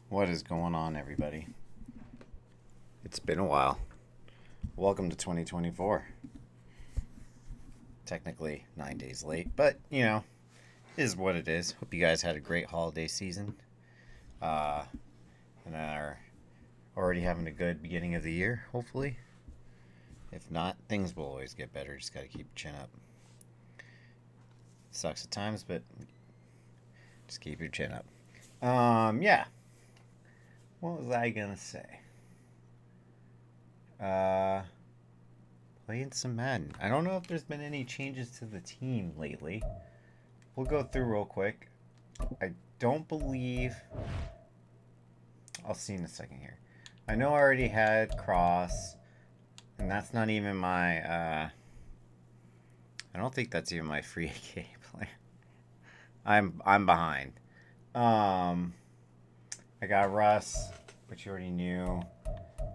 What is going on, everybody? It's been a while. Welcome to 2024. Technically 9 days late, but is what it is. Hope you guys had a great holiday season, uh, and are already having a good beginning of the year. Hopefully, if not, things will always get better. Just gotta keep your chin up. Sucks at times, but just keep your chin up. Yeah. What was I gonna say? Uh, Playing some Madden. I don't know if there's been any changes to the team lately. We'll go through real quick. I don't believe. I'll see in a second here. I know I already had Cross, and that's not even my. I don't think that's even my free AK player. I'm behind. I got Russ, which you already knew.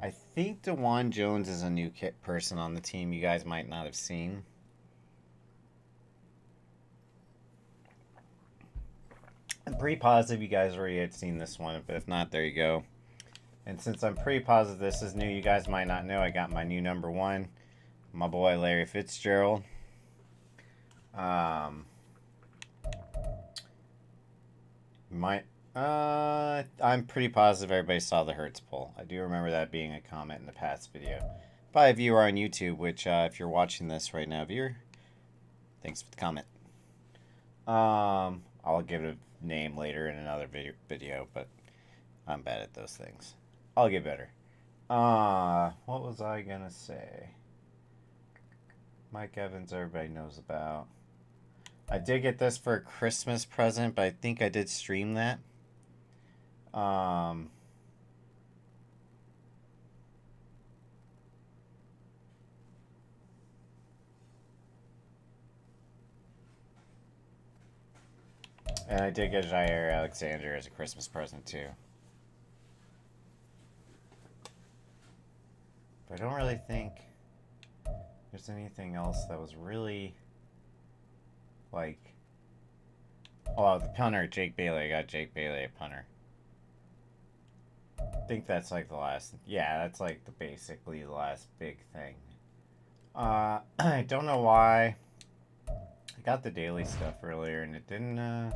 I think DeJuan Jones is a new person on the team you guys might not have seen. I'm pretty positive you guys already had seen this one, but if not, there you go. And since I'm pretty positive this is new, you guys might not know, I got my new number one, my boy Larry Fitzgerald. I'm pretty positive everybody saw the Hertz poll. I do remember that being a comment in the past video by a viewer on YouTube, which if you're watching this right now, viewer, thanks for the comment. I'll give it a name later in another video, but I'm bad at those things. I'll get better. What was I gonna say? Mike Evans, everybody knows about. I did get this for a Christmas present, but I think I did stream that. And I did get Jair Alexander as a Christmas present too. But I don't really think there's anything else that was really like. Oh, the punter, Jake Bailey. I got Jake Bailey, a punter. I think that's like the last. Yeah, that's like basically the last big thing. I don't know why. I got the daily stuff earlier and it didn't.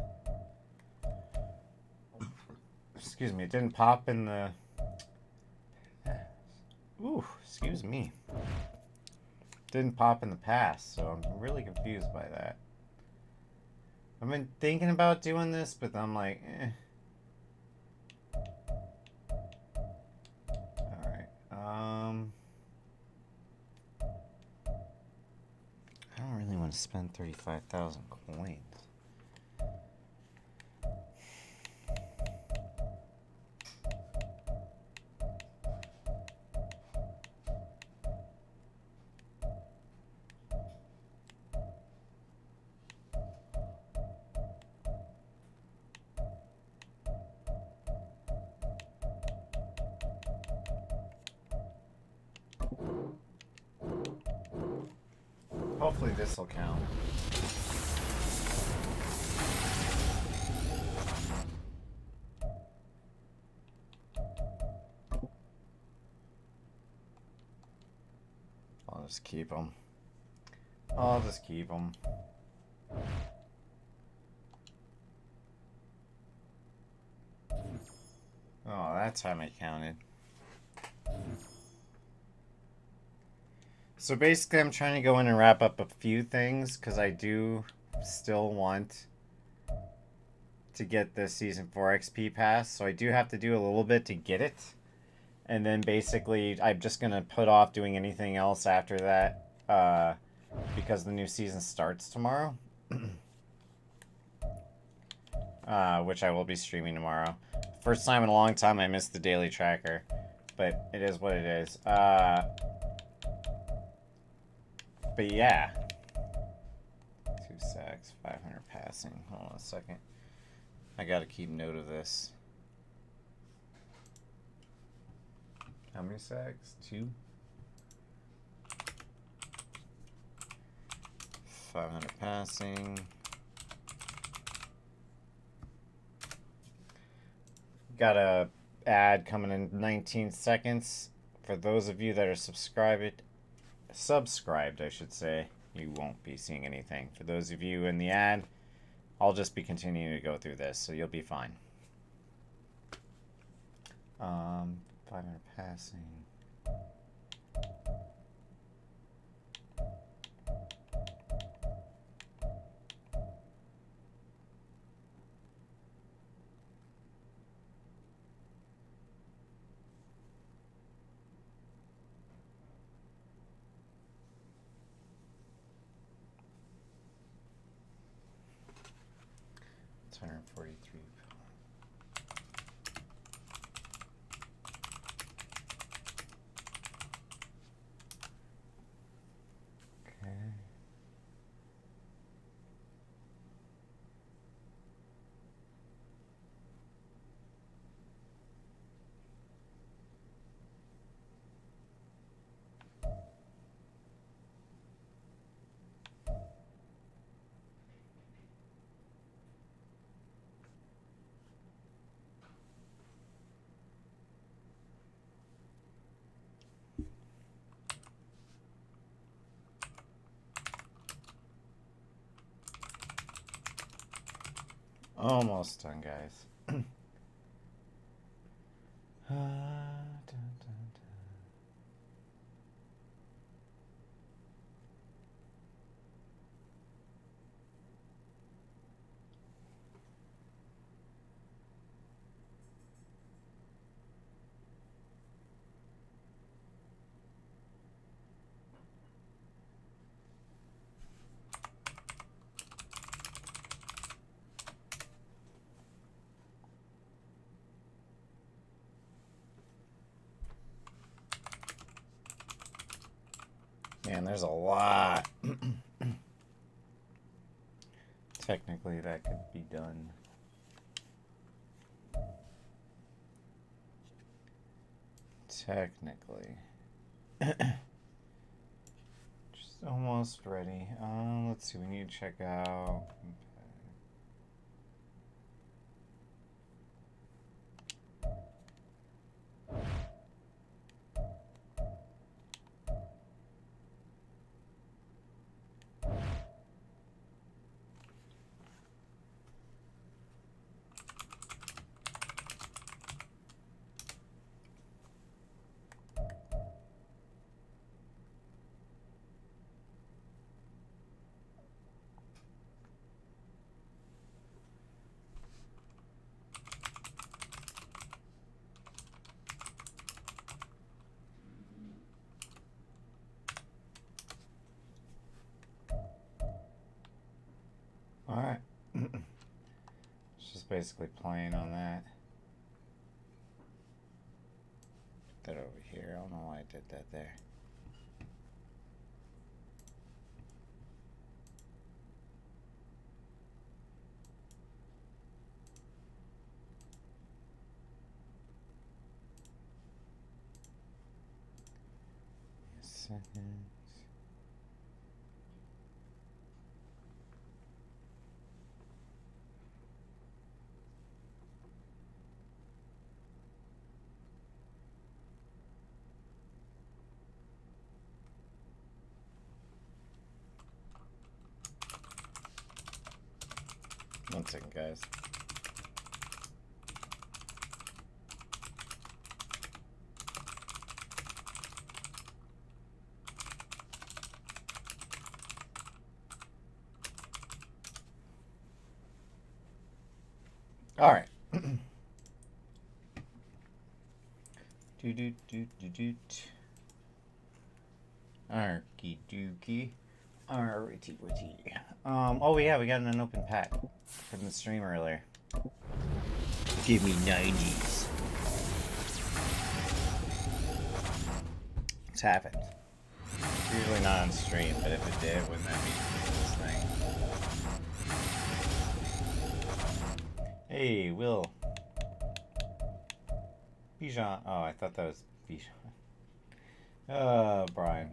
Excuse me, it didn't pop in the. Ooh, excuse me. Didn't pop in the past, so I'm really confused by that. I've been thinking about doing this, but I'm like, eh. Alright. I don't really want to spend 35,000 coins. Hopefully this will count. I'll just keep them. I'll just keep them. Oh, that's how I counted. So basically, I'm trying to go in and wrap up a few things because I do still want to get the Season 4 XP pass. So I do have to do a little bit to get it. And then basically, I'm just going to put off doing anything else after that because the new season starts tomorrow. Which I will be streaming tomorrow. First time in a long time I missed the daily tracker. But it is what it is. But yeah. 2 sacks, 500 passing. Hold on a second. I gotta keep note of this. How many sacks? 2? 500 passing. Got a ad coming in 19 seconds. For those of you that are subscribed, I should say, you won't be seeing anything. For those of you in the ad, I'll just be continuing to go through this, so you'll be fine. 500 passing. It's 143. Okay. Almost done, guys. Dun, dun. Man, there's a lot. Technically, that could be done. Technically. Just almost ready. Let's see, we need to check out. Alright. It's just basically playing on that. Put that over here. I don't know why I did that there. A second. One second, guys. All right. Arky dookie. Alrighty witty. Oh yeah, we got an open pack from the stream earlier. Give me 90s. It's happened. It's usually not on stream, but if it did, wouldn't that be this thing? Hey, Will. Bijan. Oh, I thought that was Bijan. Brian.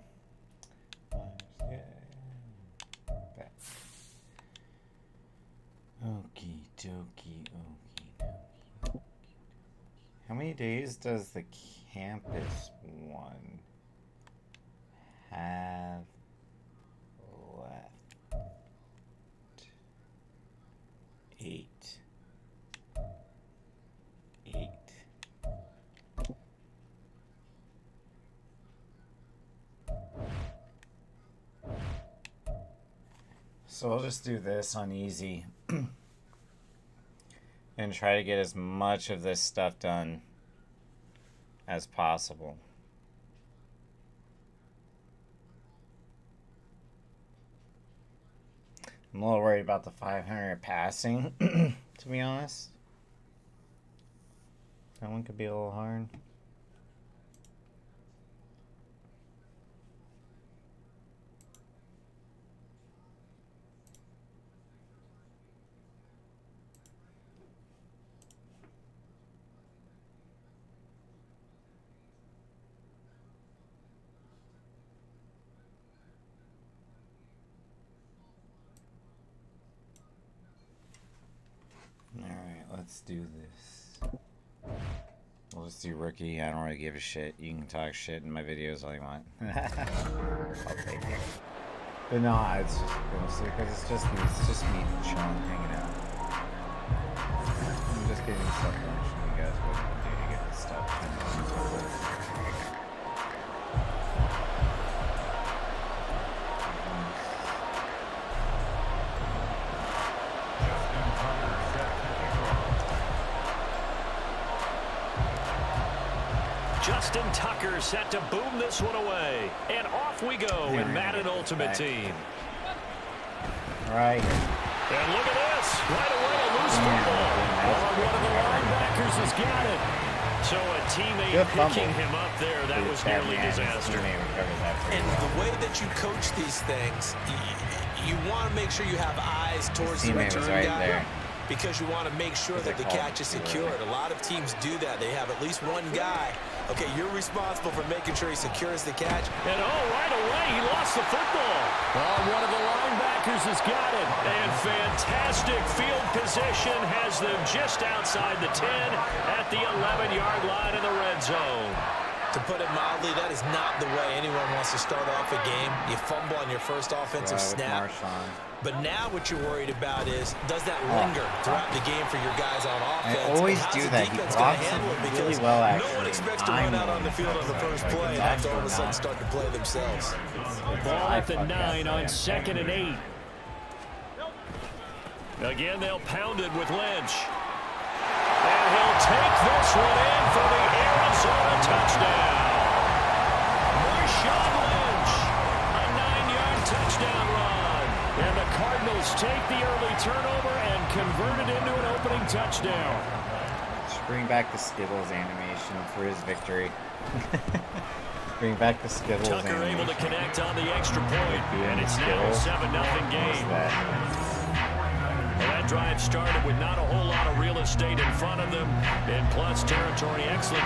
Okie dokie, okie dokie. How many days does the campus one have left? 8. So I'll just do this on easy and try to get as much of this stuff done as possible. I'm a little worried about the 500 passing, to be honest. That one could be a little hard. Let's do this. We'll just do rookie. I don't really give a shit. You can talk shit in my videos all you want. I'll take it. But no, it's just mostly because it's just me chilling, hanging out. I'm just getting stuff done. You guys what to do to get this stuff done. Justin Tucker set to boom this one away. And off we go in Madden Ultimate Team. Right. And look at this. Right away, a loose football. One of the linebackers has got it. So a teammate picking him up there, that was nearly disaster. And the way that you coach these things, you want to make sure you have eyes towards the return guy. Because you want to make sure that the catch is secured. A lot of teams do that. They have at least one guy. Okay, you're responsible for making sure he secures the catch. And right away, he lost the football. One of the linebackers has got it. And fantastic field position has them just outside the 10 at the 11-yard line in the red zone. To put it mildly, that is not the way anyone wants to start off a game. You fumble on your first offensive snap. But now what you're worried about is, does that linger throughout the game for your guys on offense? I always do that. He blocks it really well, actually. No one expects to run out on the field on the first play and have to all of a sudden start to play themselves. Ball at the 9 on 2nd and 8. Again, they'll pound it with Lynch. And he'll take this one in for the Arizona touchdown. Marshawn Lynch, a 9-yard touchdown run. And the Cardinals take the early turnover and convert it into an opening touchdown. Just bring back the Skittles animation for his victory. Bring back the Skittles Tucker animation. able to connect on the extra point, and it's now a 7-0 game. Well, that drive started with not a whole lot of real estate in front of them, and plus territory excellent.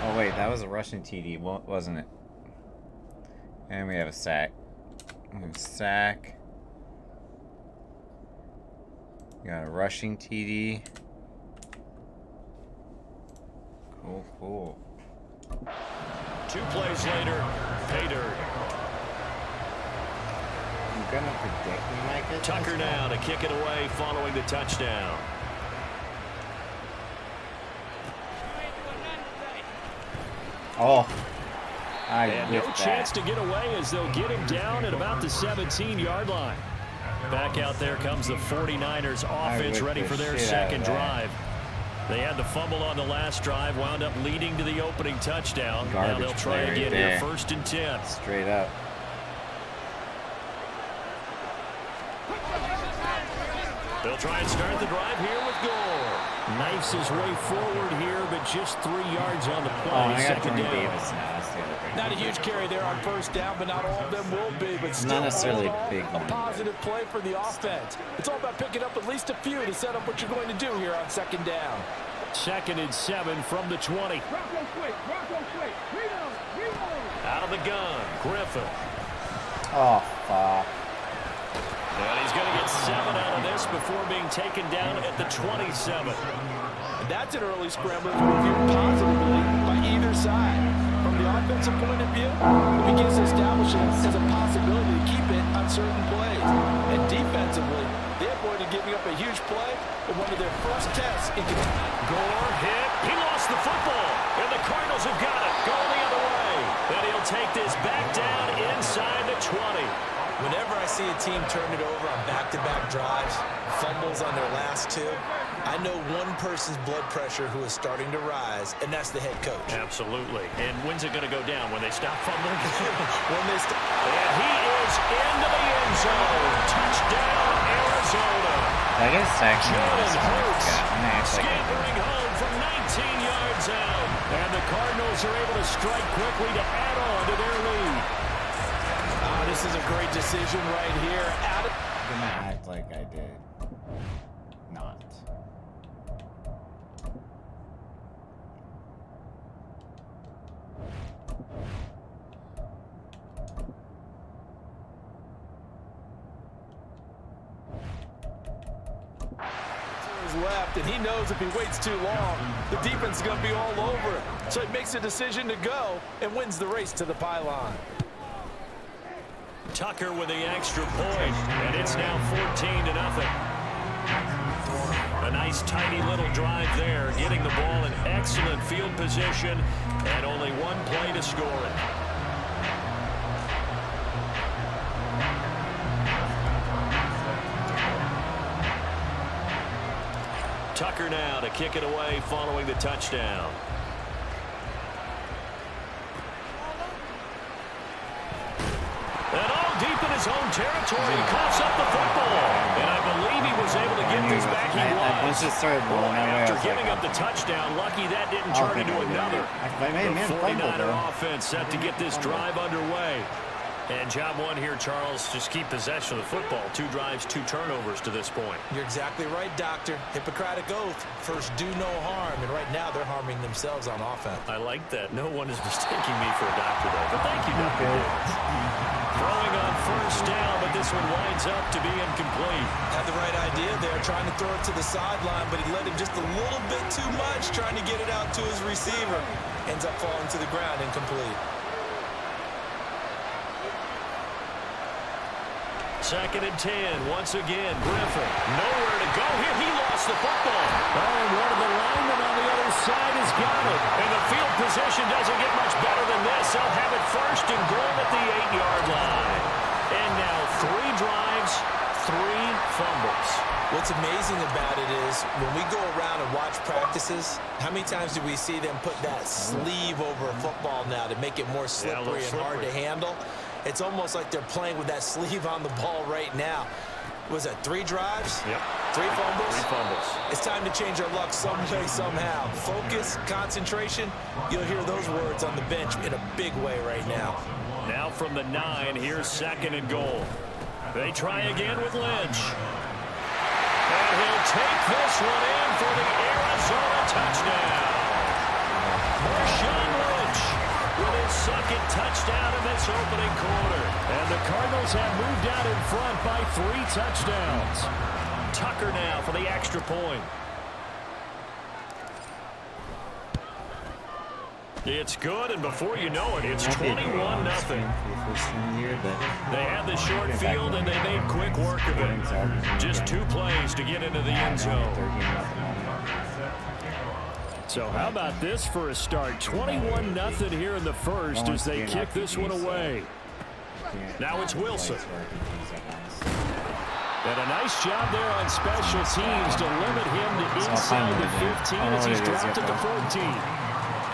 Oh wait, that was a rushing TD, wasn't it? And we have a sack. We have a sack. We got a rushing TD. Cool. 2 plays later, pay dirt. I'm gonna predict we might get Tucker now to kick it away following the touchdown. Oh, and no chance to get away as they'll get him down at about the 17-yard line. Back out there comes the 49ers offense ready for their second drive. They had the fumble on the last drive, wound up leading to the opening touchdown. Now they'll try again here, 1st and 10. Straight up. They'll try and start the drive here with Gore. Knifes his way forward here, but just 3 yards on the play. Second down. Not a huge carry there on first down, but not all of them will be. But still, not necessarily big. A positive play for the offense. It's all about picking up at least a few to set up what you're going to do here on second down. 2nd and 7 from the 20. Out of the gun, Griffin. Oh, fuck. And he's going to get 7 out of this before being taken down at the 27. that's an early scrambler viewed positively by either side. From the offensive point of view, it begins to establish it as a possibility to keep it on certain plays. And defensively, they avoided giving up a huge play in one of their first tests. Gore hit. He lost the football. And the Cardinals have got it. Going the other way. And he'll take this back down inside the 20. Whenever I see a team turn it over on back-to-back drives, fumbles on their last two, I know one person's blood pressure who is starting to rise, and that's the head coach. Absolutely. And when's it going to go down? When they stop fumbling? And he is into the end zone. Touchdown, Arizona. I guess actually scampering home from 19 yards out. And the Cardinals are able to strike quickly to add on to their lead. This is a great decision right here. I'm gonna act like I did not. Left, and he knows if he waits too long, the defense is going to be all over it. So he makes a decision to go and wins the race to the pylon. Tucker with the extra point, and it's now 14-0. A nice, tidy little drive there, getting the ball in excellent field position, and only one play to score it. Tucker now to kick it away following the touchdown. And all deep in his own territory, he coughs up the football. And I believe he was able to get this back. Once it started rolling after giving up the touchdown, lucky that didn't turn into another. The 49er offense set to get this drive underway. And job one here, Charles, just keep possession of the football. 2 drives, 2 turnovers to this point. You're exactly right, Doctor. Hippocratic oath. First, do no harm. And right now, they're harming themselves on offense. I like that. No one is mistaking me for a doctor, though. But thank you, Dr. Throwing on first down, but this one winds up to be incomplete. Had the right idea there, trying to throw it to the sideline, but he led him just a little bit too much, trying to get it out to his receiver. Ends up falling to the ground, incomplete. 2nd and 10. Once again, Griffin. Nowhere to go here. He lost the football. Oh, and one of the linemen on the other side has got it. And the field position doesn't get much better than this. They'll have it 1st and goal at the 8-yard line. And now 3 drives, 3 fumbles. What's amazing about it is when we go around and watch practices, how many times do we see them put that sleeve over a football now to make it more slippery and hard to handle? It's almost like they're playing with that sleeve on the ball right now. Was that 3 drives? Yep. 3 fumbles? 3 fumbles. It's time to change our luck some way, somehow. Focus, concentration, you'll hear those words on the bench in a big way right now. Now from the 9, here's 2nd and goal. They try again with Lynch. And he'll take this one in for the Arizona touchdown. Marshawn Lynch with his 2nd touchdown in this opening quarter. And the Cardinals have moved out in front by 3 touchdowns. Tucker now for the extra point. It's good, and before you know it, it's 21-0. They had the short field, and they made quick work of it. Just 2 plays to get into the end zone. So how about this for a start? 21-0 here in the first as they kick this one away. Now it's Wilson. And a nice job there on special teams to limit him to inside the 15 as he's dropped at the 14.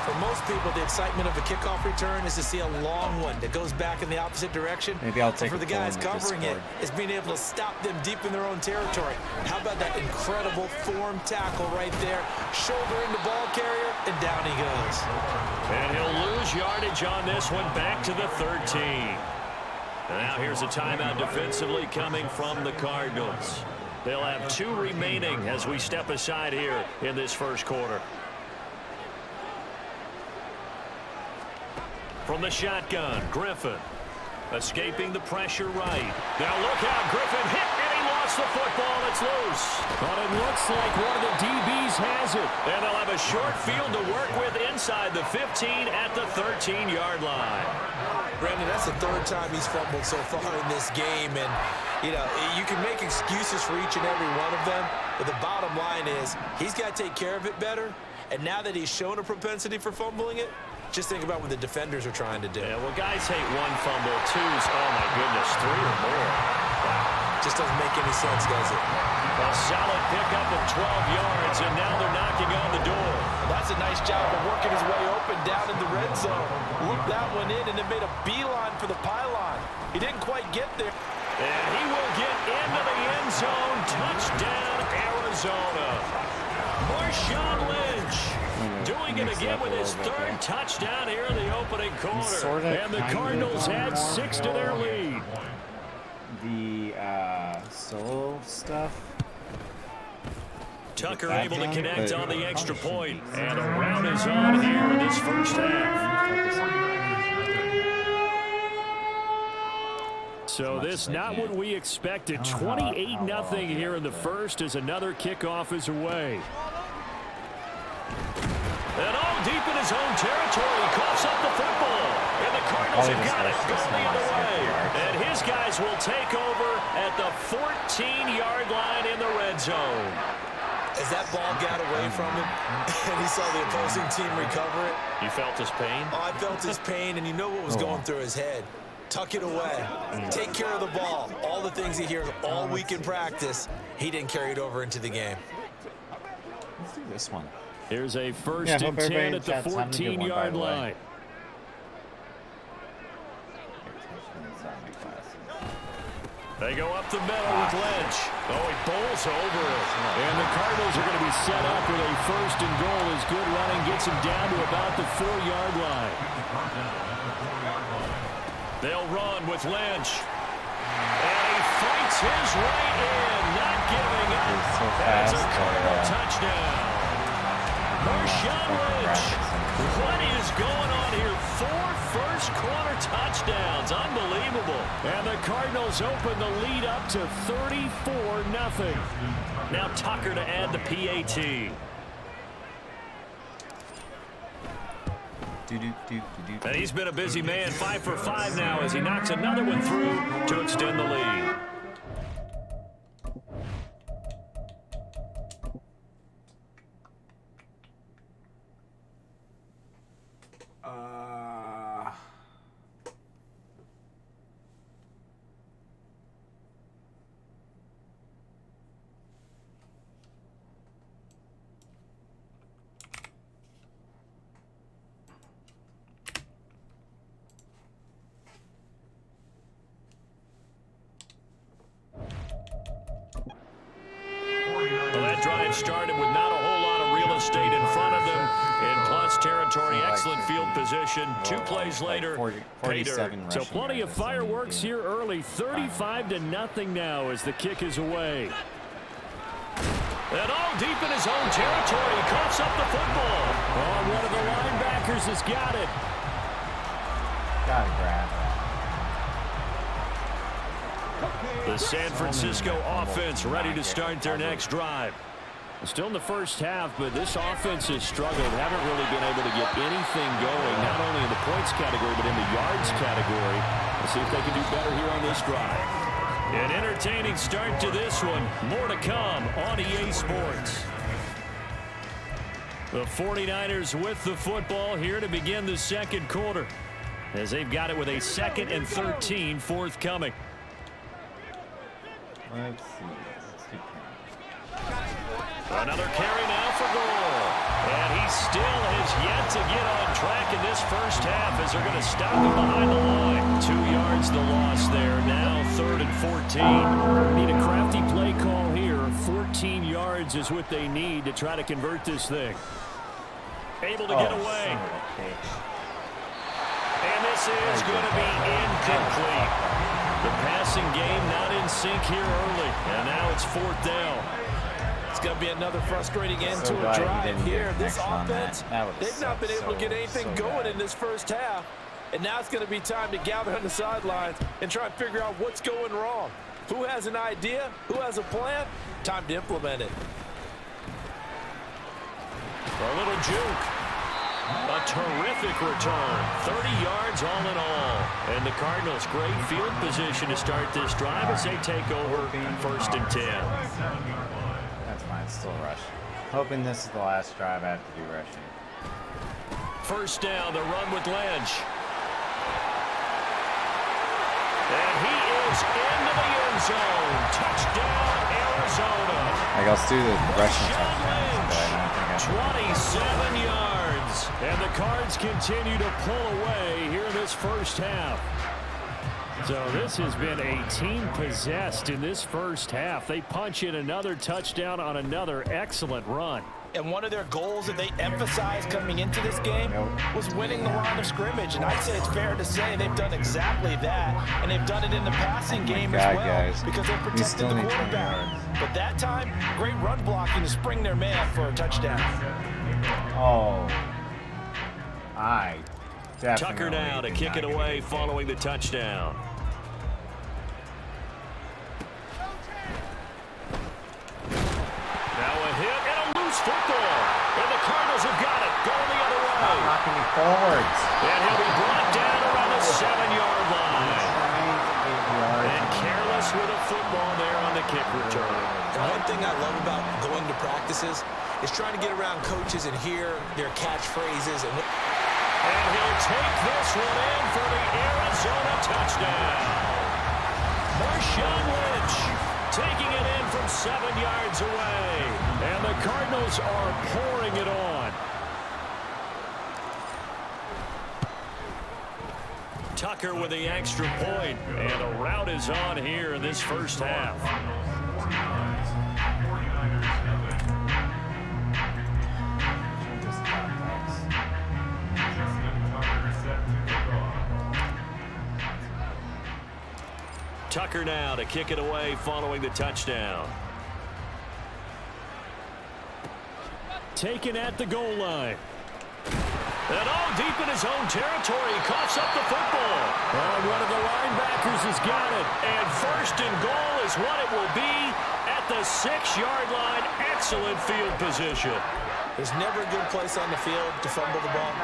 For most people, the excitement of a kickoff return is to see a long one that goes back in the opposite direction. Maybe I'll take for the guys covering it, is being able to stop them deep in their own territory. How about that incredible form tackle right there? Shoulder into ball carrier, and down he goes. And he'll lose yardage on this one back to the 13. And now here's a timeout defensively coming from the Cardinals. They'll have 2 remaining as we step aside here in this first quarter. From the shotgun, Griffin escaping the pressure right. Now look out, Griffin hit, and he lost the football. It's loose. But it looks like one of the DBs has it. And they'll have a short field to work with inside the 15 at the 13-yard line. Brandon, that's the third time he's fumbled so far in this game. And, you know, you can make excuses for each and every one of them. But the bottom line is he's got to take care of it better. And now that he's shown a propensity for fumbling it, just think about what the defenders are trying to do. Yeah, well, guys hate one fumble, twos, oh my goodness, 3 or more. Just doesn't make any sense, does it? A solid pickup of 12 yards, and now they're knocking on the door. That's a nice job of working his way open down in the red zone. Looked that one in and then made a beeline for the pylon. He didn't quite get there. And he will get into the end zone. Touchdown, Arizona. Marshawn Lynch doing it again with his third touchdown here in the opening quarter. And the Cardinals add 6 to their lead. The solo stuff. Tucker able to connect on the extra point. And a round is on here in this first half. So this not what we expected. 28-0 here in the first as another kickoff is away. And all deep in his own territory, he coughs up the football. And the Cardinals have got it going the other way. And his guys will take over at the 14-yard line in the red zone. As that ball got away from him, and he saw the opposing team recover it. You felt his pain? Oh, I felt his pain, and you know what was going through his head. Tuck it away. Take care of the ball. All the things he hears all week in practice, he didn't carry it over into the game. Let's do this one. Here's a first and 10 at the 14-yard line. They go up the middle with Lynch. Oh, he bowls over it. And the Cardinals are going to be set up with a first and goal as good running gets him down to about the 4-yard line. They'll run with Lynch. And he fights his way in, not giving up. That's a Cardinal touchdown. Marshawn Lynch. What is going on here? 4 first-quarter touchdowns. Unbelievable. And the Cardinals open the lead up to 34-0. Now Tucker to add the PAT. And he's been a busy man. 5 for 5 now as he knocks another one through to extend the lead. Started with not a whole lot of real estate in front of them. In plus territory, excellent field position. 2 plays later, pay dirt. So plenty of fireworks here early. 35-0 now as the kick is away. And all deep in his own territory, he coughs up the football. Oh, one of the linebackers has got it. Gotta grab it. The San Francisco offense ready to start their next drive. Still in the first half, but this offense has struggled. Haven't really been able to get anything going, not only in the points category, but in the yards category. Let's see if they can do better here on this drive. An entertaining start to this one. More to come on EA Sports. The 49ers with the football here to begin the second quarter, as they've got it with a 2nd and 13 forthcoming. Let's see. Another carry now for goal. And he still has yet to get on track in this first half as they're going to stop him behind the line. 2 yards the loss there. Now 3rd and 14. Need a crafty play call here. 14 yards is what they need to try to convert this thing. Able to get away. And this is going to be incomplete. The passing game not in sync here early. And now it's 4th down. It's going to be another frustrating end to a drive here. This offense, they've not been able to get anything going in this first half. And now it's going to be time to gather on the sidelines and try and figure out what's going wrong. Who has an idea? Who has a plan? Time to implement it. A little juke. A terrific return. 30 yards all in all. And the Cardinals, great field position to start this drive as they take over 1st and 10. That's fine. Still rushing. Hoping this is the last drive I have to do rushing. 1st down, the run with Lynch. And he is into the end zone. Touchdown, Arizona. Like, I'll do the rushing touchdowns, but I don't think I 27 yards. And the Cards continue to pull away here in this first half. So this has been a team possessed in this first half. They punch in another touchdown on another excellent run. And one of their goals that they emphasized coming into this game was winning the line of scrimmage. And I'd say it's fair to say they've done exactly that. And they've done it in the passing game as well, guys. because they've protected the quarterback. But that time, great run blocking to spring their man for a touchdown. Oh. Tucker now to kick it away following the touchdown. Now a hit and a loose football. And the Cardinals have got it. Going the other way. Knocking me forwards. And he'll be brought down around the 7-yard line. And careless with a football there on the kick return. One thing I love about going to practices is trying to get around coaches and hear their catchphrases. And he'll take this one in for the Arizona touchdown. Marshawn Lynch taking it in from 7 yards away. And the Cardinals are pouring it on. Tucker with the extra point. And the route is on here in this first half. Tucker now to kick it away following the touchdown. Taken at the goal line. And all deep in his own territory. He coughs up the football. And one of the linebackers has got it. And 1st and goal is what it will be at the 6-yard line. Excellent field position. There's never a good place on the field to fumble the ball.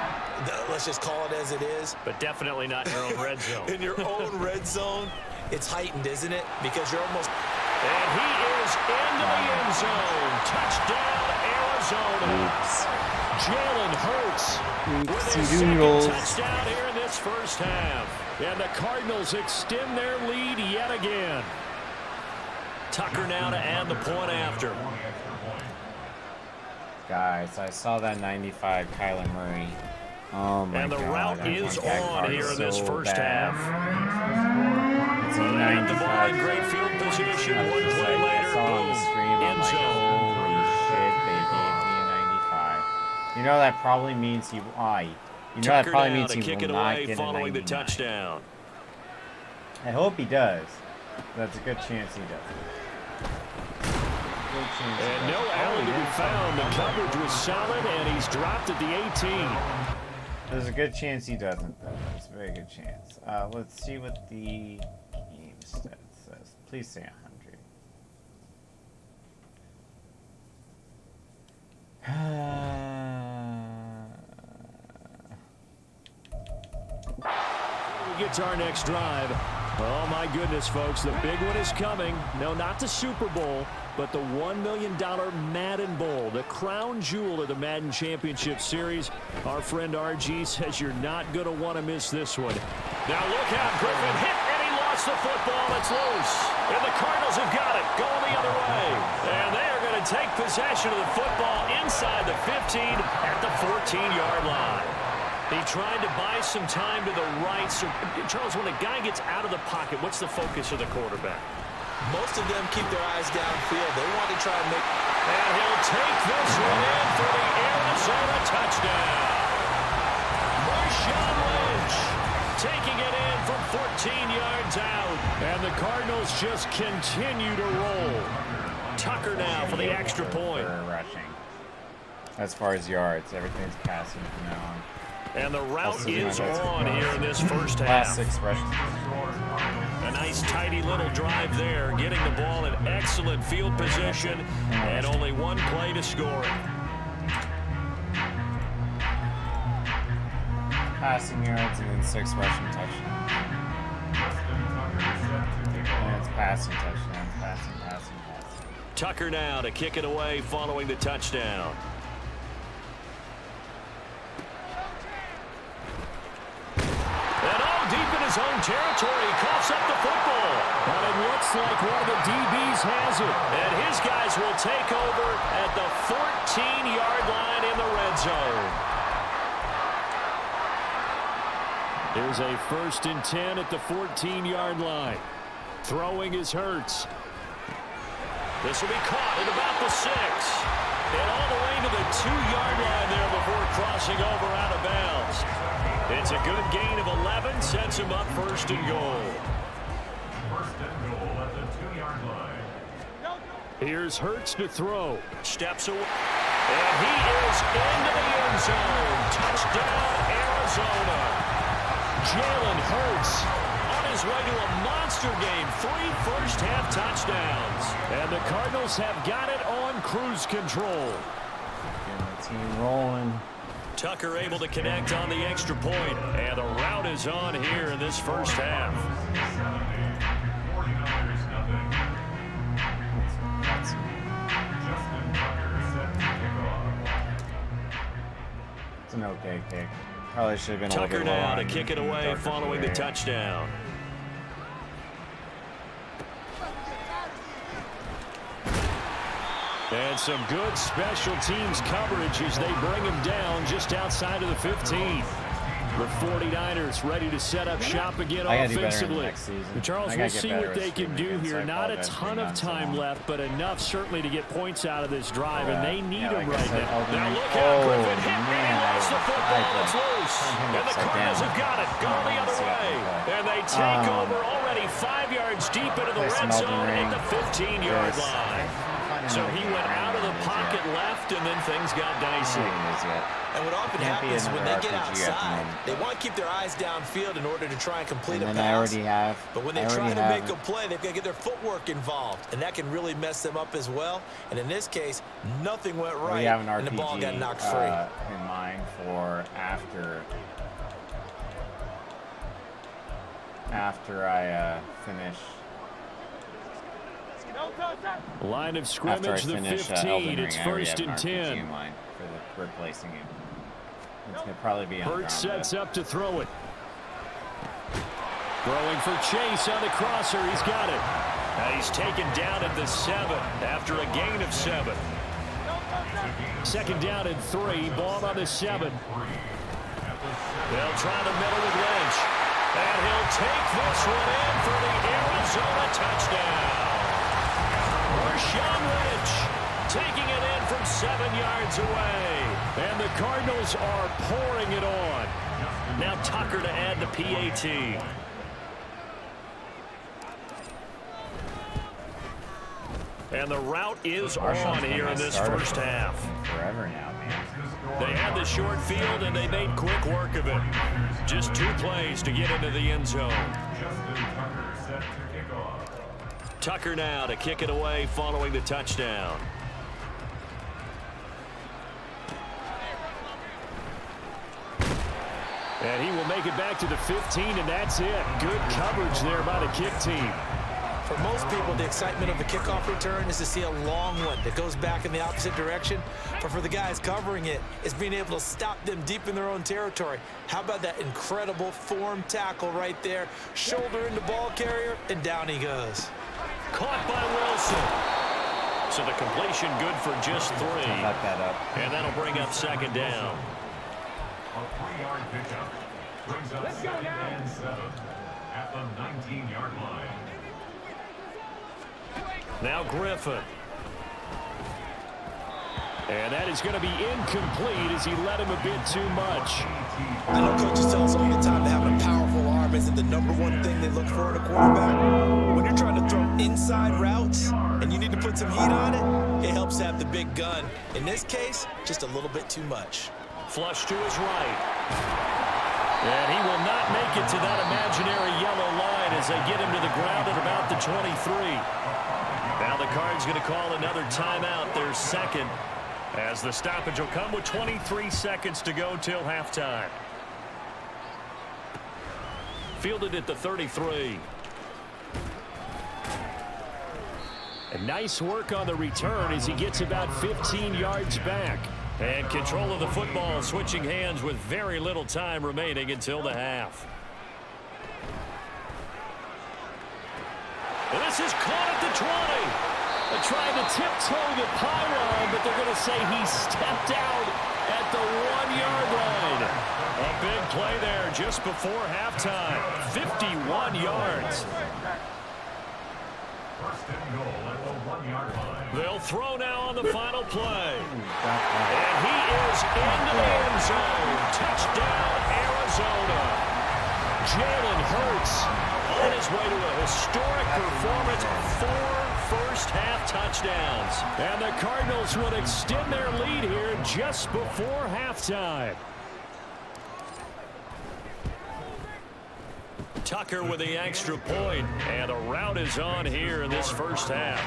Let's just call it as it is. But definitely not in your own red zone. In your own red zone, it's heightened, isn't it? Because you're almost... And he is into the end zone. Touchdown, Arizona. Oops. Jalen Hurts with his second touchdown here in this first half. And the Cardinals extend their lead yet again. Tucker now to add the point after. Guys, I saw that 95 Kyler Murray. Oh my God. And the route is on here in this first half. It's a And 95. the ball in great field position. One play later, boom, end zone. Holy shit, they gave me a 95. You know that probably means he. You know that probably means he will not get a 99. Touchdown. I hope he does. That's a good chance he does. And no alley to be found. The coverage was solid, and he's dropped at the 18. There's a good chance he doesn't, though. There's a very good chance. Let's see what the game stat says. Please say 100. We get to our next drive. Oh, my goodness, folks. The big one is coming. No, not the Super Bowl, but the $1 million Madden Bowl, the crown jewel of the Madden Championship Series. Our friend RG says you're not going to want to miss this one. Now look out, Griffin hit, and he lost the football. It's loose. And the Cardinals have got it, going the other way. And they are going to take possession of the football inside the 15 at the 14-yard line. He tried to buy some time to the right. So, Charles, when a guy gets out of the pocket, what's the focus of the quarterback? Most of them keep their eyes downfield. They want to try and make... And he'll take this one in for the Arizona touchdown. Marshawn Lynch taking it in from 14 yards out. And the Cardinals just continue to roll. Tucker now for the extra point. Rushing. As far as yards, everything's passing from now on. And the route is on here in this first half. Last 6 rushes. A nice tidy little drive there, getting the ball in excellent field position, and only one play to score it. Passing yards and then 6 rushing touchdowns. And it's passing touchdowns, passing. Tucker now to kick it away following the touchdown. And all deep in his own territory, coughs up the football. But it looks like one of the DBs has it. And his guys will take over at the 14-yard line in the red zone. Here's a 1st and 10 at the 14-yard line. Throwing is Hurts. This will be caught at about the 6. And all the way to the 2-yard line there before crossing over out of bounds. It's a good gain of 11, sets him up 1st and goal. 1st and goal at the 2-yard line. Here's Hurts to throw. Steps away. And he is into the end zone. Touchdown, Arizona. Jalen Hurts on his way to a monster game. 3 first-half touchdowns. And the Cardinals have got it on cruise control. Getting the team rolling. Tucker able to connect on the extra point. And the route is on here in this first half. 49ers nothing. Justin Tucker set to kick off. It's an okay kick. Probably should have been a little Tucker bit now lower to kick it away following the touchdown. And some good special teams coverage as they bring him down just outside of the 15. The 49ers ready to set up shop again offensively. Charles, we'll see what they can do here. Not a ton of time left, but enough certainly to get points out of this drive, and they need them right now. Now look out, Griffin hit, and he lost the football. It's loose. And the Cardinals have got it. Going the other way. And they take over already 5 yards deep into the red zone at the 15-yard line. So he went out of the pocket left, and then things got dicey. And what often happens when they get outside, they want to keep their eyes downfield in order to try and complete a pass. But when they try to make a play, they've got to get their footwork involved, and that can really mess them up as well. And in this case, nothing went right, and the ball got knocked free. In mind for after I finish. Line of scrimmage, the 15. It's 1st and 10. For the replacing it. It's going to probably be on Hurts sets up to throw it. Throwing for Chase on the crosser. He's got it. Now he's taken down at the 7 after a gain of 7. 2nd down and 3. Ball on the 7. They'll try the middle with Lynch. And he'll take this one in for the Arizona touchdown. Marshawn Lynch taking it in from 7 yards away. And the Cardinals are pouring it on. Now Tucker to add the PAT. And the route is on here in this first half. Forever now, man. They had the short field, and they made quick work of it. Just 2 plays to get into the end zone. Justin Tucker set to kick off. Tucker now to kick it away following the touchdown. And he will make it back to the 15, and that's it. Good coverage there by the kick team. For most people, the excitement of the kickoff return is to see a long one that goes back in the opposite direction. But for the guys covering it, it's being able to stop them deep in their own territory. How about that incredible form tackle right there? Shoulder into ball carrier, and down he goes. Caught by Wilson. So the completion good for just 3. Cut that up. And that'll bring up 2nd down. A 3-yard pickup brings up 2nd and 7 at the 19-yard line. Now Griffin. And that is going to be incomplete as he let him a bit too much. I know coaches tell us all the time that having a powerful arm isn't the #1 thing they look for in a quarterback. When you're trying to throw inside routes and you need to put some heat on it, it helps to have the big gun. In this case, just a little bit too much. Flush to his right. And he will not make it to that imaginary yellow line as they get him to the ground at about the 23. Now the Cards going to call another timeout, their second, as the stoppage will come with 23 seconds to go till halftime. Fielded at the 33. And nice work on the return as he gets about 15 yards back. And control of the football switching hands with very little time remaining until the half. And this is caught at the 20. They're trying to tiptoe the pylon, but they're going to say he stepped out at the 1-yard line. A big play there just before halftime. 51 yards. First and goal at the 1-yard line. They'll throw now on the final play. And he is into the end zone. Touchdown, Arizona. Jalen Hurts on his way to a historic performance. 4 first-half touchdowns. And the Cardinals would extend their lead here just before halftime. Tucker with the extra point, and a rout is on here in this first half.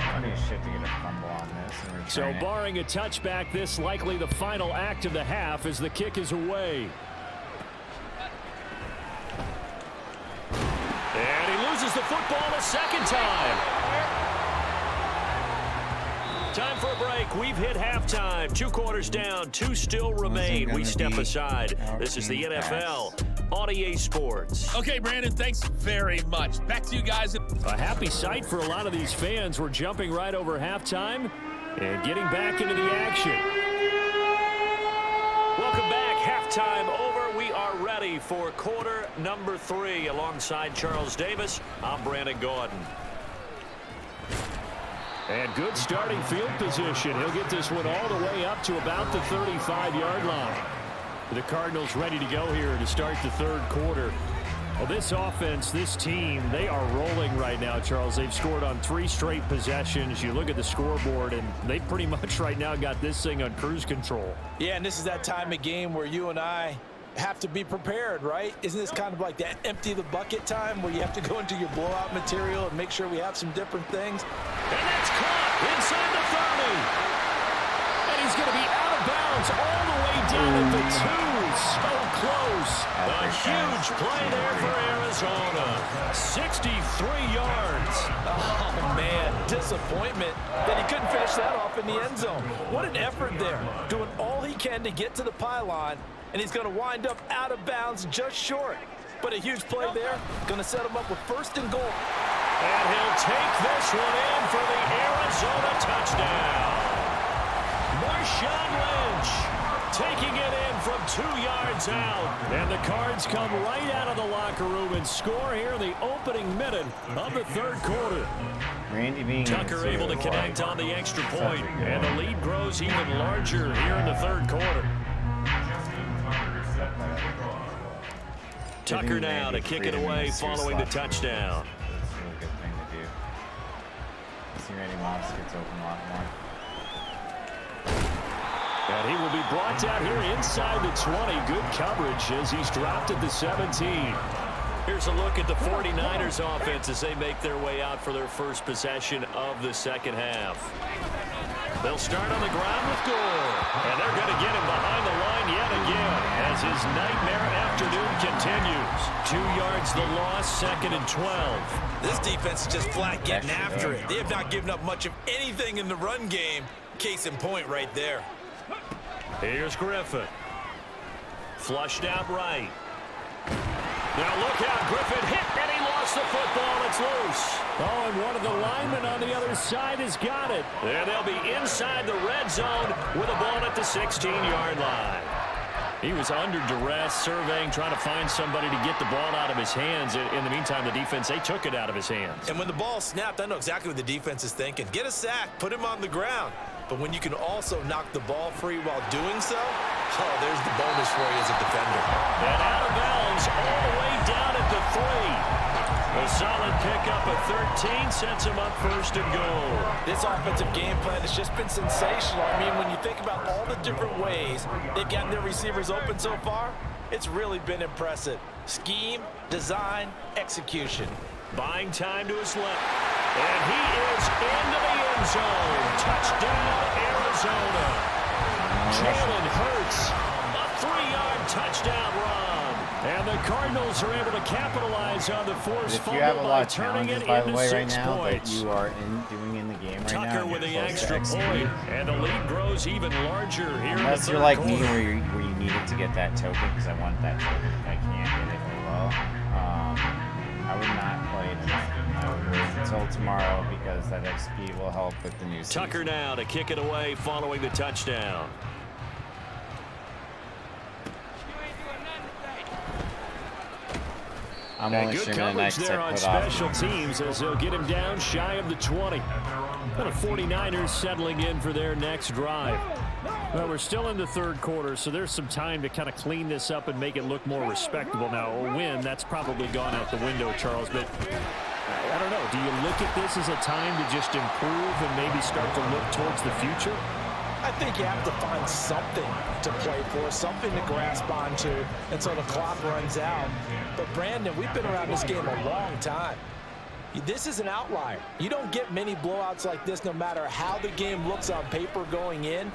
Funny shit to get a fumble on this. So barring a touchback, this likely the final act of the half as the kick is away. And he loses the football a second time. Time for a break. We've hit halftime. 2 quarters down. 2 still remain. We step aside. This is the NFL on EA Sports. Okay, Brandon, thanks very much. Back to you guys. A happy sight for a lot of these fans. We're jumping right over halftime and getting back into the action. Welcome back. Halftime over. We are ready for quarter number 3 alongside Charles Davis. I'm Brandon Gordon. And good starting field position. He'll get this one all the way up to about the 35-yard line. The Cardinals ready to go here to start the third quarter. Well, this offense, this team, they are rolling right now, Charles. They've scored on 3 straight possessions. You look at the scoreboard, and they pretty much right now got this thing on cruise control. Yeah, and this is that time of game where you and I have to be prepared, right? Isn't this kind of like that empty the bucket time where you have to go into your blowout material and make sure we have some different things? And that's caught inside the 30. And he's going to be out of bounds all the way down at the 2. So close. A huge play there for Arizona. 63 yards. Oh, man, disappointment that he couldn't finish that off in the end zone. What an effort there. Doing all he can to get to the pylon, and he's going to wind up out of bounds just short. But a huge play there. Going to set him up with 1st and goal. And he'll take this one in for the Arizona touchdown. Marshawn Lynch taking it in from 2 yards out. And the Cards come right out of the locker room and score here in the opening minute of the third quarter. Tucker able to connect on the extra point, and the lead grows even larger here in the third quarter. Tucker now to kick it away following the touchdown. That's a really good thing to do. See Randy Moss gets open a lot more. And he will be brought down here inside the 20. Good coverage as he's dropped at the 17. Here's a look at the 49ers offense as they make their way out for their first possession of the second half. They'll start on the ground with Gore. And they're going to get him behind the line yet again as his nightmare afternoon continues. 2 yards the loss, 2nd and 12. This defense is just flat getting after it. They have not given up much of anything in the run game. Case in point right there. Here's Griffin. Flushed out right. Now look out, Griffin hit, and he lost the football. It's loose. Oh, and one of the linemen on the other side has got it. And they'll be inside the red zone with a ball at the 16-yard line. He was under duress, surveying, trying to find somebody to get the ball out of his hands. In the meantime, the defense, they took it out of his hands. And when the ball snapped, I know exactly what the defense is thinking. Get a sack, put him on the ground. But when you can also knock the ball free while doing so, oh, there's the bonus for you as a defender. And out of bounds all the way down at the 3. A solid of 13 sets him up first and goal. This offensive game plan has just been sensational. I mean, when you think about all the different ways they've gotten their receivers open so far, it's really been impressive. Scheme, design, execution. Buying time to his left. And he is into the end zone. Touchdown, Arizona. Jalen Hurts, a 3-yard touchdown run. And the Cardinals are able to capitalize on the forced fumble. If you have a lot of turning it challenges, by the into way, 6 right now points. that you are doing in the game right now, Tucker with the extra point, and the lead grows even larger here in the unless third you're like quarter. me, where you needed to get that token because I want that token. I can't get it below. I would not play it tonight. I would wait until tomorrow because that XP will help with the new season. Tucker now to kick it away following the touchdown. I'm And only good streaming coverage tonight there on special teams as they'll get him down shy of the 20. And the 49ers settling in for their next drive. Well, we're still in the third quarter, so there's some time to kind of clean this up and make it look more respectable. Now, a win, that's probably gone out the window, Charles, but I don't know. Do you look at this as a time to just improve and maybe start to look towards the future? I think you have to find something to play for, something to grasp onto until the clock runs out. But, Brandon, we've been around this game a long time. This is an outlier. You don't get many blowouts like this no matter how the game looks on paper going in.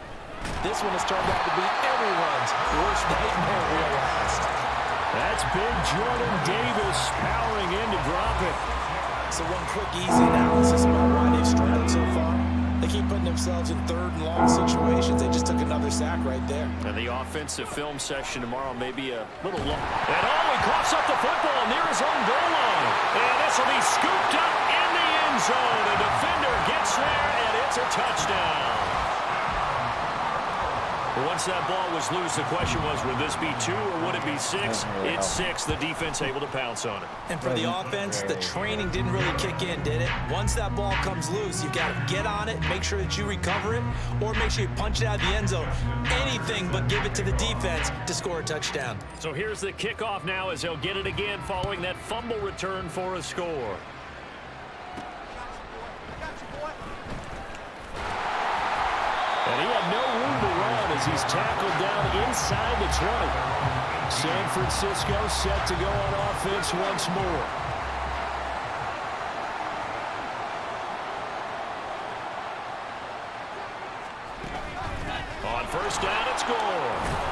This one has turned out to be everyone's worst nightmare realized. That's big Jordan Davis powering in to drop it. So one quick, easy analysis about why they've struggled so far. They keep putting themselves in third and long situations. They just took another sack right there. And the offensive film session tomorrow may be a little long. And he coughs up the football near his own goal line. And this will be scooped up in the end zone. A defender gets there, and it's a touchdown. Once that ball was loose, the question was, would this be 2 or would it be 6? It's 6. The defense able to pounce on it. And for the offense, the training didn't really kick in, did it? Once that ball comes loose, you've got to get on it, make sure that you recover it, or make sure you punch it out of the end zone. Anything but give it to the defense to score a touchdown. So here's the kickoff now as they'll get it again following that fumble return for a score. And he had no room to run as he's tackled down inside the 20. San Francisco set to go on offense once more. On first down, it's gone.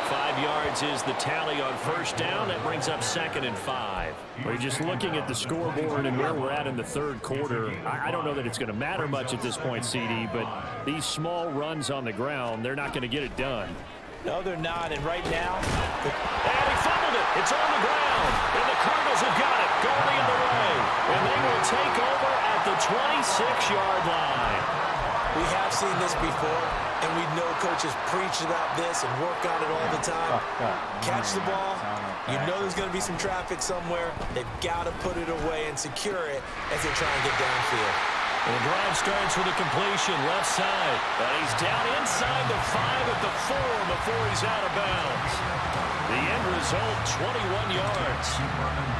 5 yards is the tally on first down. That brings up 2nd and 5. We're just looking at the scoreboard and where we're at in the third quarter. I don't know that it's going to matter much at this point, CD, but these small runs on the ground, they're not going to get it done. No, they're not. And right now, and he fumbled it. It's on the ground. And the Cardinals have got it going the other way. And they will take over at the 26-yard line. We have seen this before, and we know coaches preach about this and work on it all the time. Catch the ball. You know there's going to be some traffic somewhere. They've got to put it away and secure it as they try and get downfield. The drive starts with a completion left side. But he's down inside the 5 at the 4 before he's out of bounds. The end result, 21 yards.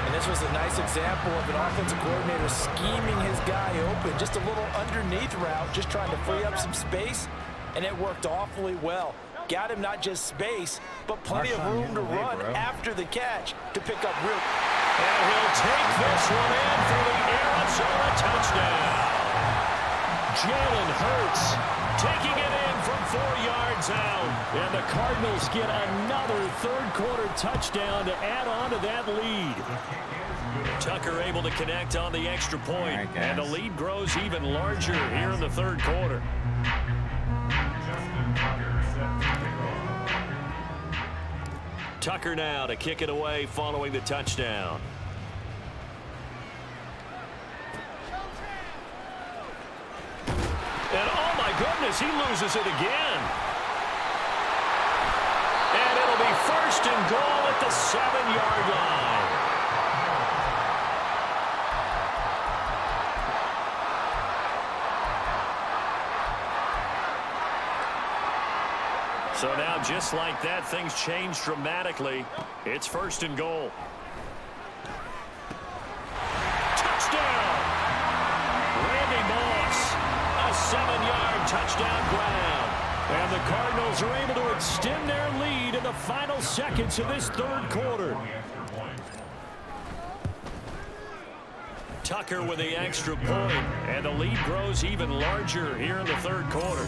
And this was a nice example of an offensive coordinator scheming his guy open. Just a little underneath route, just trying to free up some space. And it worked awfully well. Got him not just space, but plenty of room to run after the catch to pick up real. And he'll take this one in for the Arizona touchdown. Jalen Hurts taking it in from 4 yards out. And the Cardinals get another third-quarter touchdown to add on to that lead. Tucker able to connect on the extra point. Right, and the lead grows even larger here in the third quarter. Tucker now to kick it away following the touchdown. And oh my goodness, he loses it again. And it'll be 1st and goal at the 7-yard line. So now, just like that, things change dramatically. It's 1st and goal. And the Cardinals are able to extend their lead in the final seconds of this third quarter. Tucker with the extra point, and the lead grows even larger here in the third quarter.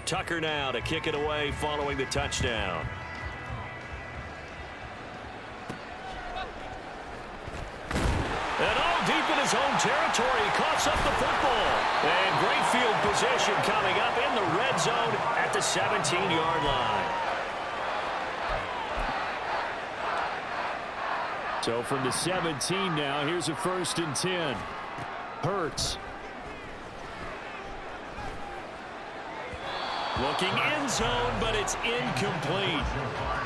Tucker now to kick it away following the touchdown. And all deep in his own territory, he coughs up the football. And great field position coming up in the red zone at the 17-yard line. So from the 17 now, here's a 1st and 10. Hurts. Looking end zone, but it's incomplete.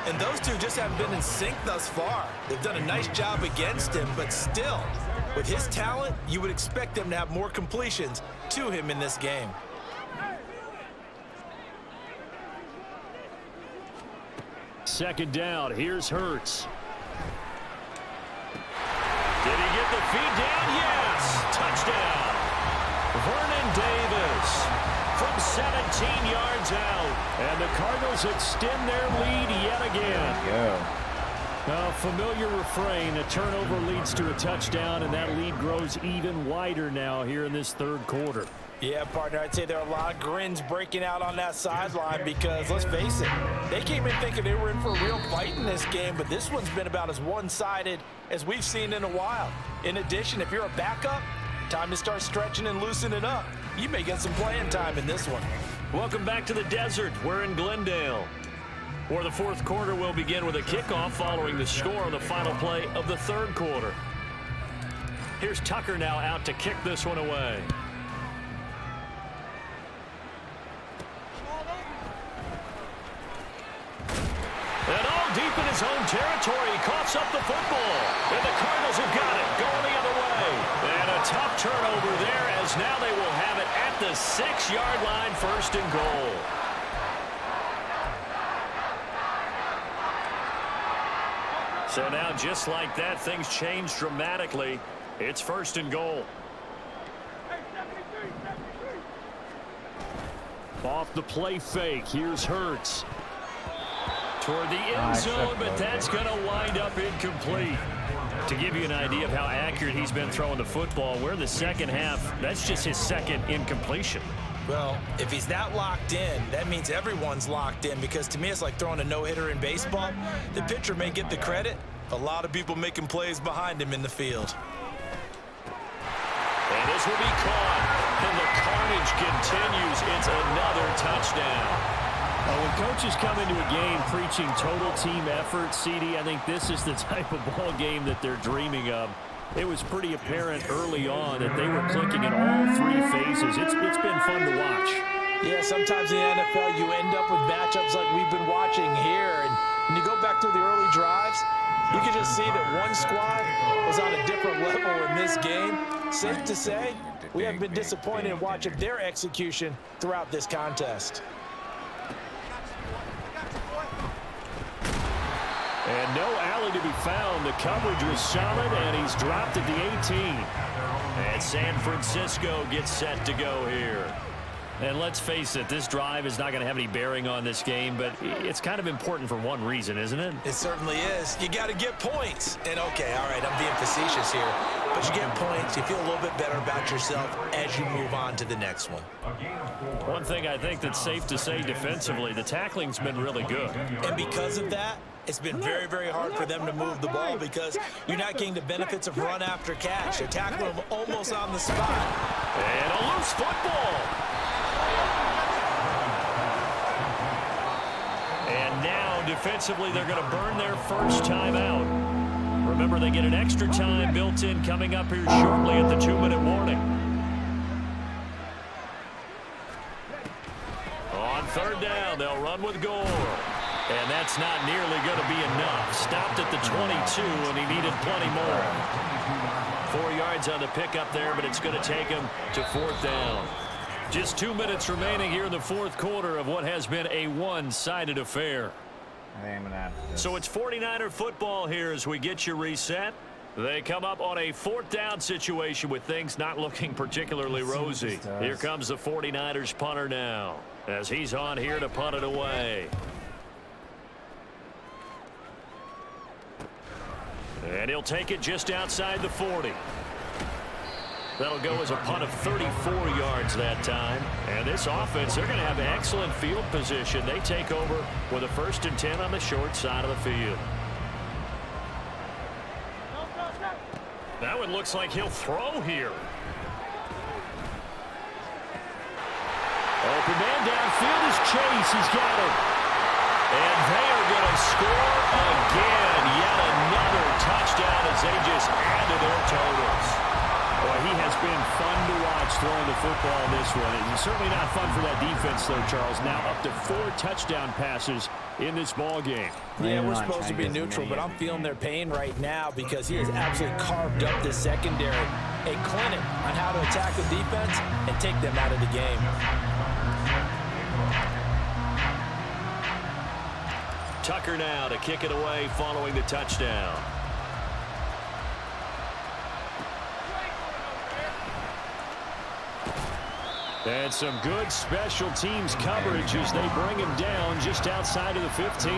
And those two just haven't been in sync thus far. They've done a nice job against him, but still, with his talent, you would expect them to have more completions to him in this game. Second down, here's Hurts. Did he get the feed down? Yes! Touchdown! Vernon Davis from 17 yards out. And the Cardinals extend their lead yet again. There you A familiar refrain. A turnover leads to a touchdown, and that lead grows even wider now here in this third quarter. Yeah, partner, I'd say there are a lot of grins breaking out on that sideline because, let's face it, they came in thinking they were in for a real fight in this game, but this one's been about as one-sided as we've seen in a while. In addition, if you're a backup, time to start stretching and loosening up. You may get some playing time in this one. Welcome back to the desert. We're in Glendale, where the fourth quarter will begin with a kickoff following the score on the final play of the third quarter. Here's Tucker now out to kick this one away. And all deep in his own territory, he coughs up the football. And the Cardinals have got it, going the other way. And a tough turnover there, as now they will have it at the 6-yard line, 1st and goal. So now, just like that, things change dramatically. It's 1st and goal. Off the play fake, here's Hurts. Toward the end zone, but that's going to wind up incomplete. To give you an idea of how accurate he's been throwing the football, we're in the second half. That's just his second incompletion. Well, if he's that locked in, that means everyone's locked in, because to me it's like throwing a no-hitter in baseball. The pitcher may get the credit, a lot of people making plays behind him in the field. And this will be caught, and the carnage continues. It's another touchdown. When coaches come into a game preaching total team effort, CD, I think this is the type of ball game that they're dreaming of. It was pretty apparent early on that they were clicking in all three phases. It's been fun to watch. Yeah, sometimes in the NFL you end up with matchups like we've been watching here. And when you go back to the early drives, you can just see that one squad was on a different level in this game. Safe to say, we have been disappointed in watching their execution throughout this contest. And no alley to be found. The coverage was solid, and he's dropped at the 18. And San Francisco gets set to go here. And let's face it, this drive is not going to have any bearing on this game, but it's kind of important for one reason, isn't it? It certainly is. You got to get points. And okay, all right, I'm being facetious here, but you get points, you feel a little bit better about yourself as you move on to the next one. One thing I think that's safe to say defensively, the tackling's been really good. And because of that, it's been very, very hard for them to move the ball because you're not getting the benefits of run after catch. You're tackling them almost on the spot. And a loose football. And now, defensively, they're going to burn their first time out. Remember, they get an extra time built in coming up here shortly at the 2-minute warning. On third down, they'll run with Gore. And that's not nearly going to be enough. Stopped at the 22, and he needed plenty more. 4 yards on the pickup there, but it's going to take him to 4th down. Just 2 minutes remaining here in the fourth quarter of what has been a one-sided affair. I think I'm gonna have to So it's 49er football here as we get you reset. They come up on a 4th down situation with things not looking particularly rosy. Here comes the 49ers punter now as he's on here to punt it away. And he'll take it just outside the 40. That'll go as a punt of 34 yards that time. And this offense, they're going to have excellent field position. They take over with a 1st and 10 on the short side of the field. That one looks like he'll throw here. Open man downfield is Chase. He's got it. And they are going to score again. Yet another touchdown as they just add to their totals. Boy, he has been fun to watch throwing the football in this one. It's certainly not fun for that defense, though, Charles. Now up to 4 touchdown passes in this ball game. Yeah, we're supposed to be neutral, but I'm feeling their pain right now because he has absolutely carved up this secondary. A clinic on how to attack the defense and take them out of the game. Tucker now to kick it away following the touchdown. And some good special teams coverage as they bring him down just outside of the 15.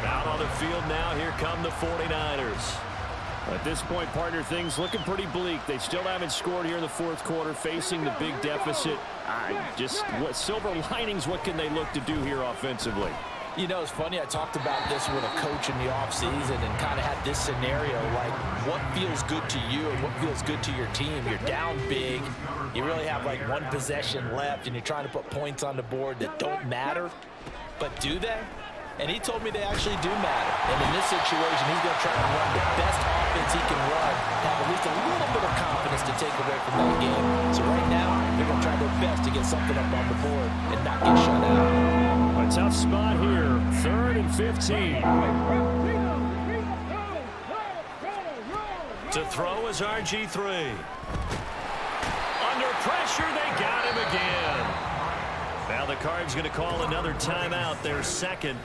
Out on the field now, here come the 49ers. At this point, partner, things looking pretty bleak. They still haven't scored here in the 4th quarter, facing the big deficit. What silver linings, what can they look to do here offensively? You know, it's funny, I talked about this with a coach in the offseason and kind of had this scenario, like what feels good to you and what feels good to your team. You're down big. You really have like 1 possession left, and you're trying to put points on the board that don't matter. But do they? And he told me they actually do matter. And in this situation, he's going to try to run the best offense he can run, have at least a little bit of confidence to take away from that game. So right now, they're going to try their best to get something up on the board and not get shut out. A tough spot here, 3rd and 15. To throw is RG3. Under pressure, they got him again. Now the Cards going to call another timeout, their 2nd.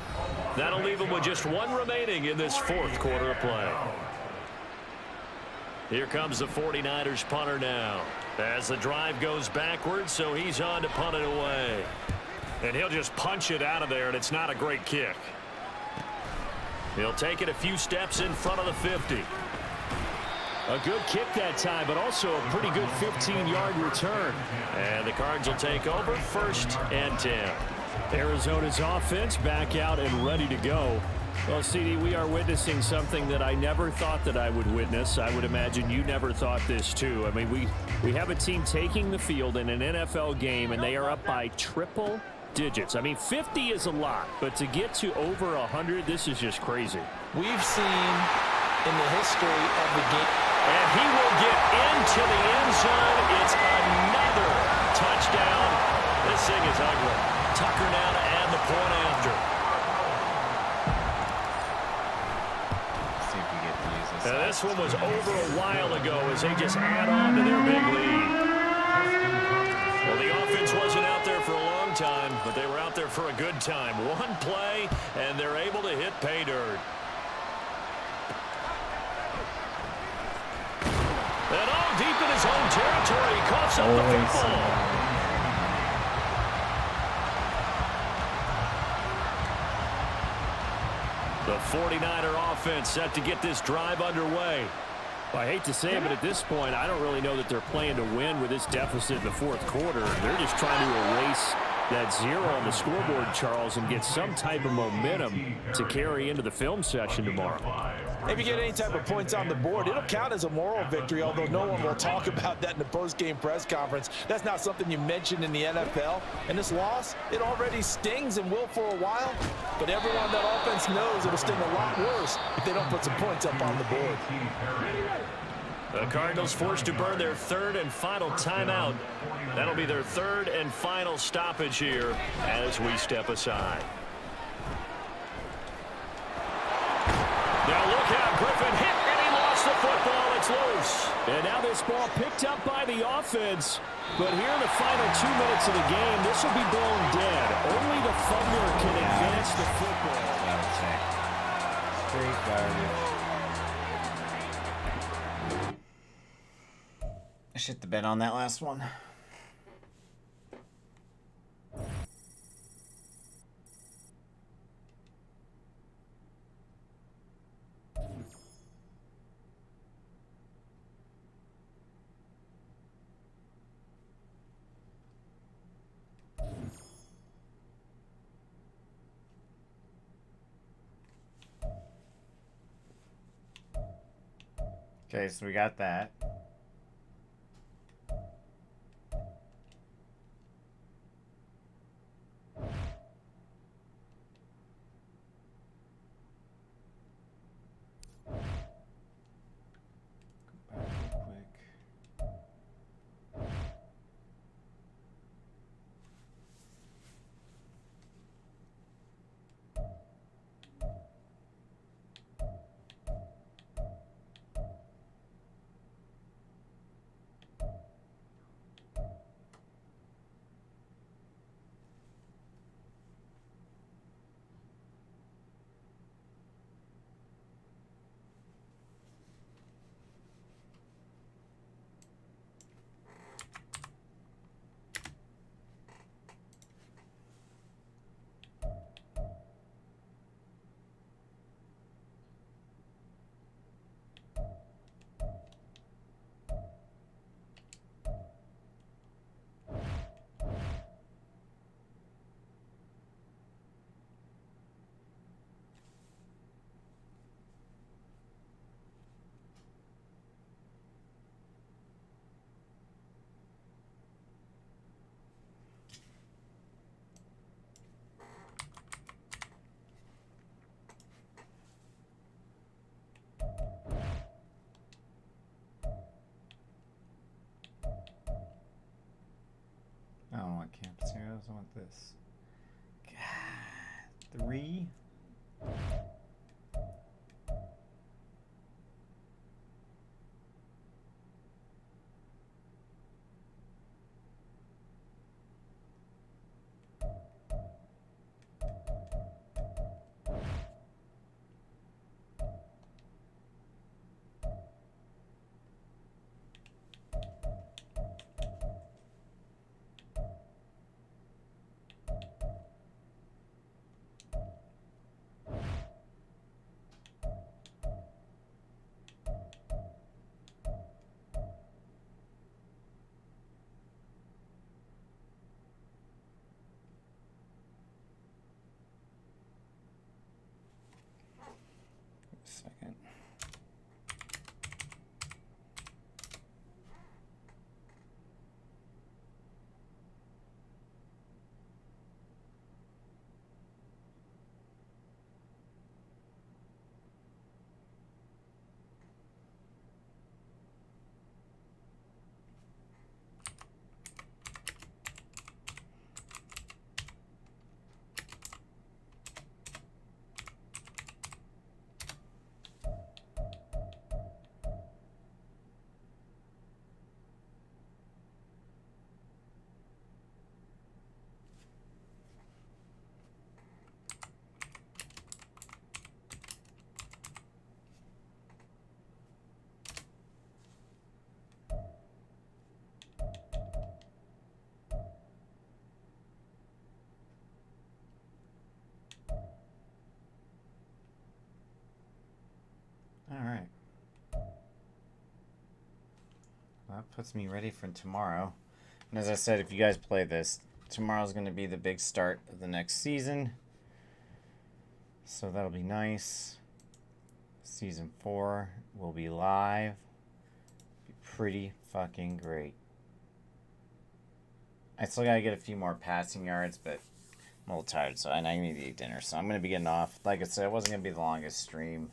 That'll leave them with just 1 remaining in this 4th quarter of play. Here comes the 49ers punter now. As the drive goes backwards, so he's on to punt it away. And he'll just punch it out of there, and it's not a great kick. He'll take it a few steps in front of the 50. A good kick that time, but also a pretty good 15-yard return. And the Cards will take over 1st and 10. Arizona's offense back out and ready to go. Well, CD, we are witnessing something that I never thought that I would witness. I would imagine you never thought this, too. I mean, we have a team taking the field in an NFL game, and they are up by triple digits. I mean, 50 is a lot, but to get to over 100, this is just crazy. We've seen in the history of the game. And he will get into the end zone. It's another touchdown. This thing is ugly. Tucker now to add the point after. See if we get to use this. This one was over a while ago as they just add on to their big lead. Well, the offense wasn't out there for a long time, but they were out there for a good time. 1 play, and they're able to hit pay dirt. And all deep in his own territory, he coughs up the football. The 49er offense set to get this drive underway. Well, I hate to say it, but at this point, I don't really know that they're playing to win with this deficit in the 4th quarter. They're just trying to erase that 0 on the scoreboard, Charles, and get some type of momentum to carry into the film session tomorrow. If you get any type of points on the board, it'll count as a moral victory, although no one will talk about that in the post-game press conference. That's not something you mentioned in the NFL. And this loss, it already stings and will for a while, but everyone on that offense knows it'll sting a lot worse if they don't put some points up on the board. The Cardinals forced to burn their 3rd and final timeout. That'll be their 3rd and final stoppage here as we step aside. Now look out, Griffin hit, and he lost the football. It's loose. And now this ball picked up by the offense. But here in the final 2 minutes of the game, this will be blown dead. Only the Thunder can advance the football. Straight garbage. shit the bed on that last one. Okay, so we got that. I don't want campus heroes, I want this. God, 3? Second. Alright. Well, that puts me ready for tomorrow. And as I said, if you guys play this, tomorrow's going to be the big start of the next season. So that'll be nice. Season 4 will be live. Be pretty fucking great. I still got to get a few more passing yards, but I'm a little tired, so I need to eat dinner. So I'm going to be getting off. Like I said, it wasn't going to be the longest stream.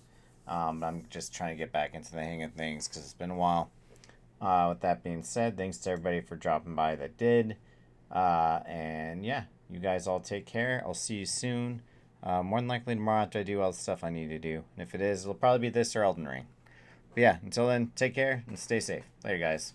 I'm just trying to get back into the hang of things because it's been a while. With that being said, thanks to everybody for dropping by that did. And yeah, you guys all take care. I'll see you soon. More than likely tomorrow after I do all the stuff I need to do. And if it is, it'll probably be this or Elden Ring. But yeah, until then, take care and stay safe. Later, guys.